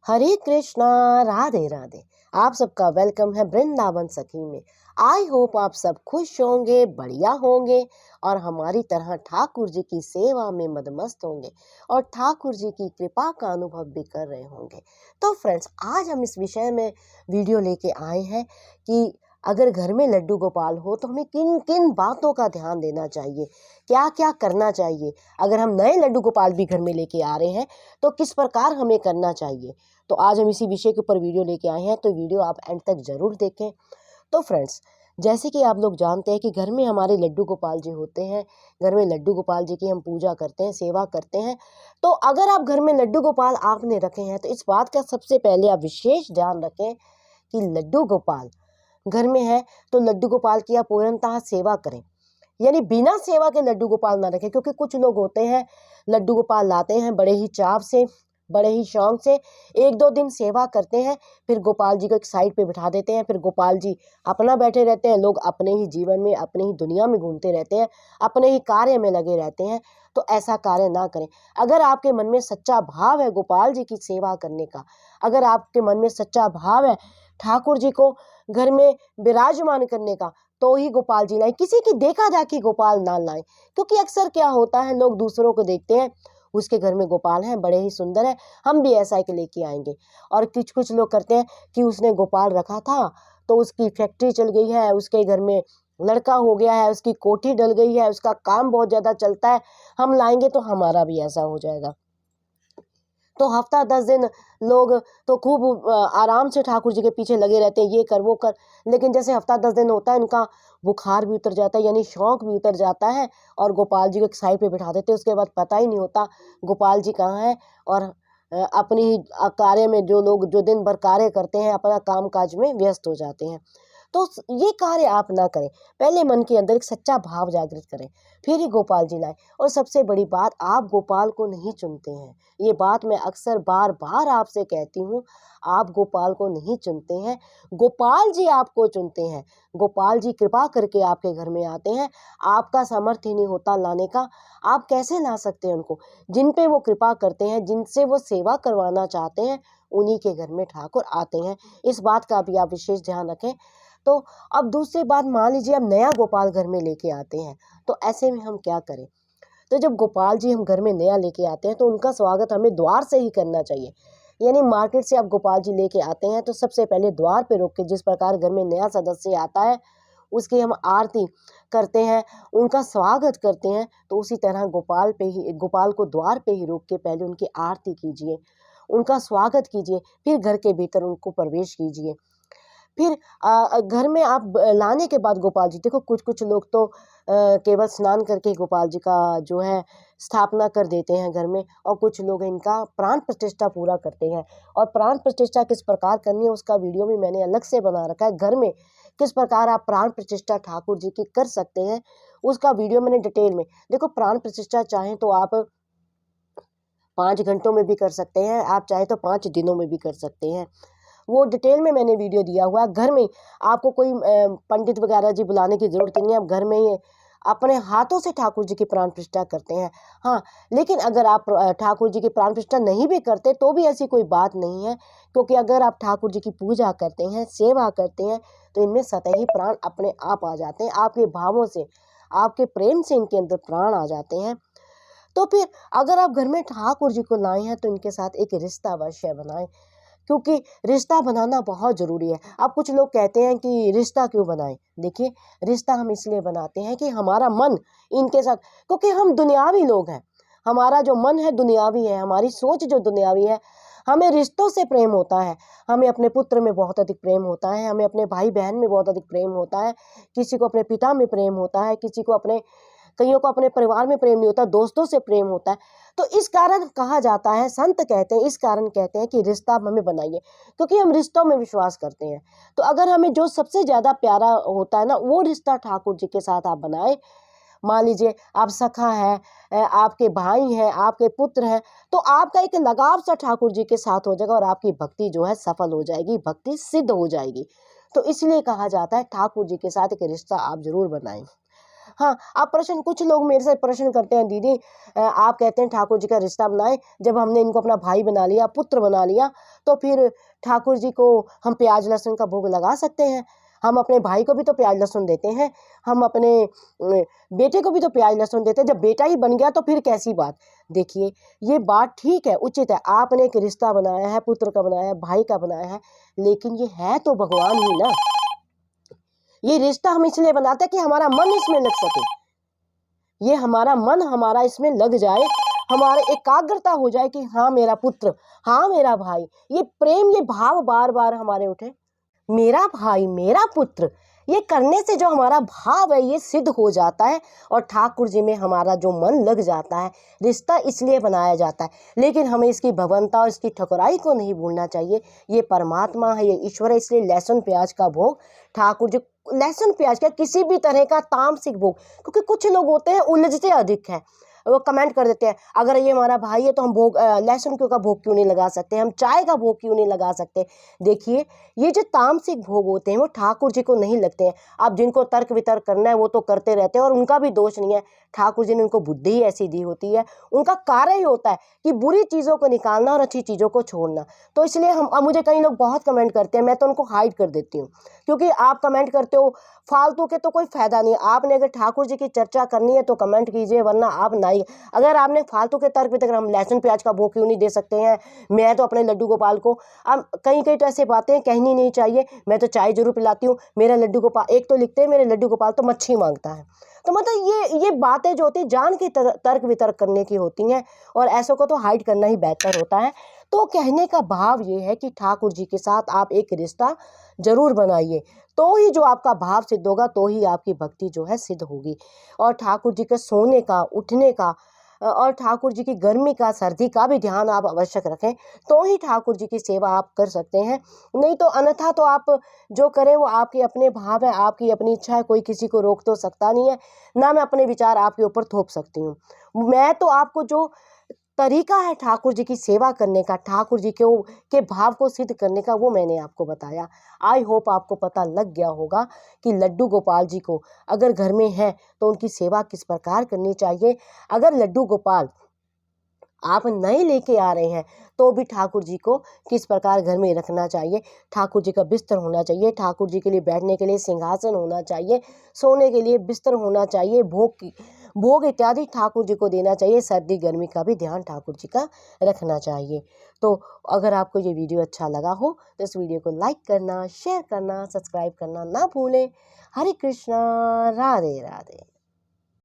हरे कृष्णा, राधे राधे। आप सबका वेलकम है वृंदावन सखी में। आई होप आप सब खुश होंगे, बढ़िया होंगे और हमारी तरह ठाकुर जी की सेवा में मदमस्त होंगे और ठाकुर जी की कृपा का अनुभव भी कर रहे होंगे। तो फ्रेंड्स, आज हम इस विषय में वीडियो लेके आए हैं कि अगर घर में लड्डू गोपाल हो तो हमें किन किन बातों का ध्यान देना चाहिए, क्या क्या करना चाहिए। अगर हम नए लड्डू गोपाल भी घर में लेके आ रहे हैं तो किस प्रकार हमें करना चाहिए। तो आज हम इसी विषय के ऊपर वीडियो लेके आए हैं, तो वीडियो आप एंड तक जरूर देखें। तो फ्रेंड्स, जैसे कि आप लोग जानते हैं कि घर में हमारे लड्डू गोपाल जी होते हैं, घर में लड्डू गोपाल जी की हम पूजा करते हैं, सेवा करते हैं। तो अगर आप घर में लड्डू गोपाल आपने रखे हैं तो इस बात का सबसे पहले आप विशेष ध्यान रखें कि लड्डू गोपाल घर में है तो लड्डू गोपाल की आप पूर्णतः सेवा करें, यानी बिना सेवा के लड्डू गोपाल ना रखें। क्योंकि कुछ लोग होते हैं लड्डू गोपाल लाते हैं बड़े ही चाव से, बड़े ही शौक से, एक दो दिन सेवा करते हैं, फिर गोपाल जी को एक साइड पे बिठा देते हैं, फिर गोपाल जी अपना बैठे रहते हैं, लोग अपने ही जीवन में अपनी ही दुनिया में घूमते रहते हैं, अपने ही कार्य में लगे रहते हैं। तो ऐसा कार्य ना करें। अगर आपके मन में सच्चा भाव है गोपाल जी की सेवा करने का, अगर आपके मन में सच्चा भाव है ठाकुर जी को घर में विराजमान करने का, तो ही गोपाल जी लाएं। किसी की देखा देखी गोपाल ना लाएं। क्योंकि अक्सर क्या होता है, लोग दूसरों को देखते हैं उसके घर में गोपाल हैं, बड़े ही सुंदर है, हम भी ऐसा ही लेके आएंगे। और कुछ कुछ लोग करते हैं कि उसने गोपाल रखा था तो उसकी फैक्ट्री चल गई है, उसके घर में लड़का हो गया है, उसकी कोठी डल गई है, उसका काम बहुत ज़्यादा चलता है, हम लाएंगे तो हमारा भी ऐसा हो जाएगा। तो हफ्ता 10 दिन लोग तो खूब आराम से ठाकुर जी के पीछे लगे रहते हैं, ये कर वो कर। लेकिन जैसे हफ्ता 10 दिन होता है, इनका बुखार भी उतर जाता है, यानी शौक भी उतर जाता है, और गोपाल जी को एक साइड पे बिठा देते हैं। उसके बाद पता ही नहीं होता गोपाल जी कहाँ हैं। और अपनी ही कार्य में जो लोग जो दिन भर कार्य करते हैं अपना काम काज में व्यस्त हो जाते हैं। तो ये कार्य आप ना करें। पहले मन के अंदर एक सच्चा भाव जागृत करें, फिर ही गोपाल जी लाएं। और सबसे बड़ी बात, आप गोपाल को नहीं चुनते हैं। ये बात मैं अक्सर बार बार आपसे कहती हूँ, आप गोपाल को नहीं चुनते हैं, गोपाल जी आपको चुनते हैं। गोपाल जी कृपा करके आपके घर में आते हैं, आपका सामर्थ्य ही नहीं होता लाने का। आप कैसे ला सकते हैं उनको? जिन पे वो कृपा करते हैं, जिनसे वो सेवा करवाना चाहते हैं, उन्हीं के घर में ठाकुर आते हैं। इस बात का भी आप विशेष ध्यान रखें। तो अब दूसरी बात, मान लीजिए अब नया गोपाल घर में लेके आते हैं, तो ऐसे में हम क्या करें? तो जब गोपाल जी हम घर में नया लेके आते हैं तो उनका स्वागत हमें द्वार से ही करना चाहिए। यानी मार्केट से आप गोपाल जी लेके आते हैं तो सबसे पहले द्वार पे रोक के, जिस प्रकार घर में नया सदस्य आता है उसकी हम आरती करते हैं, उनका स्वागत करते हैं, तो उसी तरह गोपाल को द्वार पे ही रोक के पहले उनकी आरती कीजिए, उनका स्वागत कीजिए, फिर घर के भीतर उनको प्रवेश कीजिए। फिर घर में आप लाने के बाद गोपाल जी, देखो कुछ कुछ लोग तो केवल स्नान करके गोपाल जी का जो है स्थापना कर देते हैं घर में, और कुछ लोग इनका प्राण प्रतिष्ठा पूरा करते हैं। और प्राण प्रतिष्ठा किस प्रकार करनी है उसका वीडियो भी मैंने अलग से बना रखा है। घर में किस प्रकार आप प्राण प्रतिष्ठा ठाकुर जी की कर सकते हैं, उसका वीडियो मैंने डिटेल में, देखो प्राण प्रतिष्ठा चाहें तो आप 5 घंटों में भी कर सकते हैं, आप चाहे तो 5 दिनों में भी कर सकते हैं। वो डिटेल में मैंने वीडियो दिया हुआ है। घर में आपको कोई पंडित वगैरह जी बुलाने की जरूरत नहीं है, आप घर में ही अपने हाथों से ठाकुर जी की प्राण प्रतिष्ठा करते हैं। हाँ, लेकिन अगर आप ठाकुर जी की प्राण प्रतिष्ठा नहीं भी करते तो भी ऐसी कोई बात नहीं है। क्योंकि अगर आप ठाकुर जी की पूजा करते हैं, सेवा करते हैं, तो इनमें सतही प्राण अपने आप आ जाते हैं। आपके भावों से, आपके प्रेम से इनके अंदर प्राण आ जाते हैं। तो फिर अगर आप घर में ठाकुर जी को लाए हैं तो इनके साथ एक रिश्ता अवश्य बनाएं, क्योंकि रिश्ता बनाना बहुत ज़रूरी है। अब कुछ लोग कहते हैं कि रिश्ता क्यों बनाएं? देखिए, रिश्ता हम इसलिए बनाते हैं कि हमारा मन इनके साथ, क्योंकि हम दुनियावी लोग हैं, हमारा जो मन है दुनियावी है, हमारी सोच जो दुनियावी है, हमें रिश्तों से प्रेम होता है। हमें अपने पुत्र में बहुत अधिक प्रेम होता है, हमें अपने भाई बहन में बहुत अधिक प्रेम होता है, किसी को अपने पिता में प्रेम होता है, किसी को अपने कईयों को अपने परिवार में प्रेम नहीं होता, दोस्तों से प्रेम होता है। तो इस कारण कहा जाता है, संत कहते हैं, इस कारण कहते हैं कि रिश्ता आप हमें बनाइए, क्योंकि हम रिश्तों में विश्वास करते हैं। तो अगर हमें जो सबसे ज़्यादा प्यारा होता है ना, वो रिश्ता ठाकुर जी के साथ आप बनाए। मान लीजिए आप सखा है, आपके भाई हैं, आपके पुत्र हैं, तो आपका एक लगाव सा ठाकुर जी के साथ हो जाएगा और आपकी भक्ति जो है सफल हो जाएगी, भक्ति सिद्ध हो जाएगी। तो इसलिए कहा जाता है ठाकुर जी के साथ एक रिश्ता आप जरूर बनाएं। हाँ, आप प्रश्न कुछ लोग मेरे से प्रश्न करते हैं, दीदी आप कहते हैं ठाकुर जी का रिश्ता बनाएं, जब हमने इनको अपना भाई बना लिया, पुत्र बना लिया, तो फिर ठाकुर जी को हम प्याज लहसुन का भोग लगा सकते हैं? हम अपने भाई को भी तो प्याज लहसुन देते हैं, हम अपने बेटे को भी तो प्याज लहसुन देते हैं। जब बेटा ही बन गया तो फिर कैसी बात? देखिए, ये बात ठीक है, उचित है, आपने एक रिश्ता बनाया है, पुत्र का बनाया है, भाई का बनाया है, लेकिन ये है तो भगवान ही ना। ये रिश्ता हम इसलिए बनाते हैं कि हमारा मन इसमें लग सके, ये हमारा मन हमारा इसमें लग जाए, हमारे एकाग्रता हो जाए कि हाँ मेरा पुत्र, हाँ मेरा भाई, ये प्रेम, ये भाव बार बार हमारे उठे, मेरा भाई मेरा पुत्र। ये करने से जो हमारा भाव है ये सिद्ध हो जाता है और ठाकुर जी में हमारा जो मन लग जाता है। रिश्ता इसलिए बनाया जाता है, लेकिन हमें इसकी भगवंता और इसकी ठकुराई को नहीं भूलना चाहिए। ये परमात्मा है, ये ईश्वर है, इसलिए लहसुन प्याज का भोग ठाकुर जी, लहसुन प्याज का किसी भी तरह का तामसिक भोग, क्योंकि कुछ लोग होते हैं उलझते अधिक हैं, वो कमेंट कर देते हैं अगर ये हमारा भाई है तो हम भोग लहसुन क्यों का भोग क्यों नहीं लगा सकते, हम चाय का भोग क्यों नहीं लगा सकते। देखिए, ये जो तामसिक भोग होते हैं वो ठाकुर जी को नहीं लगते हैं। अब जिनको तर्क वितर्क करना है वो तो करते रहते हैं और उनका भी दोष नहीं है, ठाकुर जी ने उनको बुद्धि ही ऐसी दी होती है, उनका कार्य ही होता है कि बुरी चीज़ों को निकालना और अच्छी चीज़ों को छोड़ना। तो इसलिए हम, अब मुझे कई लोग बहुत कमेंट करते हैं, मैं तो उनको हाइड कर देती हूँ, क्योंकि आप कमेंट करते हो फालतू के, तो कोई फायदा नहीं है। आपने अगर ठाकुर जी की चर्चा करनी है तो कमेंट कीजिए, वरना आप नहीं। अगर आपने फालतू के तर्क वितर्क, हम लहसुन प्याज का भोग क्यों नहीं दे सकते हैं, मैं तो अपने लड्डू गोपाल को, अब कई कई तो ऐसे बातें कहनी नहीं चाहिए, मैं तो चाय जरूर पिलाती हूँ, मेरा लड्डू गोपाल, एक तो लिखते हैं मेरे लड्डू गोपाल तो मच्छी मांगता है। तो मतलब ये बातें जो होती है जान के तर्क वितर्क करने की होती हैं, और ऐसों को तो हाइड करना ही बेहतर होता है। तो कहने का भाव ये है कि ठाकुर जी के साथ आप एक रिश्ता जरूर बनाइए, तो ही जो आपका भाव सिद्ध होगा, तो ही आपकी भक्ति जो है सिद्ध होगी। और ठाकुर जी के सोने का, उठने का, और ठाकुर जी की गर्मी का, सर्दी का भी ध्यान आप आवश्यक रखें, तो ही ठाकुर जी की सेवा आप कर सकते हैं। नहीं तो अन्यथा तो आप जो करें वो आपके अपने भाव है, आपकी अपनी इच्छा है, कोई किसी को रोक तो सकता नहीं है, ना मैं अपने विचार आपके ऊपर थोप सकती हूँ। मैं तो आपको जो तरीका है ठाकुर जी की सेवा करने का, ठाकुर जी के भाव को सिद्ध करने का, वो मैंने आपको बताया। आई होप आपको पता लग गया होगा कि लड्डू गोपाल जी को अगर घर में है तो उनकी सेवा किस प्रकार करनी चाहिए। अगर लड्डू गोपाल आप नए लेके आ रहे हैं तो भी ठाकुर जी को किस प्रकार घर में रखना चाहिए। ठाकुर जी का बिस्तर होना चाहिए, ठाकुर जी के लिए बैठने के लिए सिंहासन होना चाहिए, सोने के लिए बिस्तर होना चाहिए, भोग इत्यादि ठाकुर जी को देना चाहिए, सर्दी गर्मी का भी ध्यान ठाकुर जी का रखना चाहिए। तो अगर आपको ये वीडियो अच्छा लगा हो तो इस वीडियो को लाइक करना, शेयर करना, सब्सक्राइब करना ना भूलें। हरे कृष्णा, राधे राधे।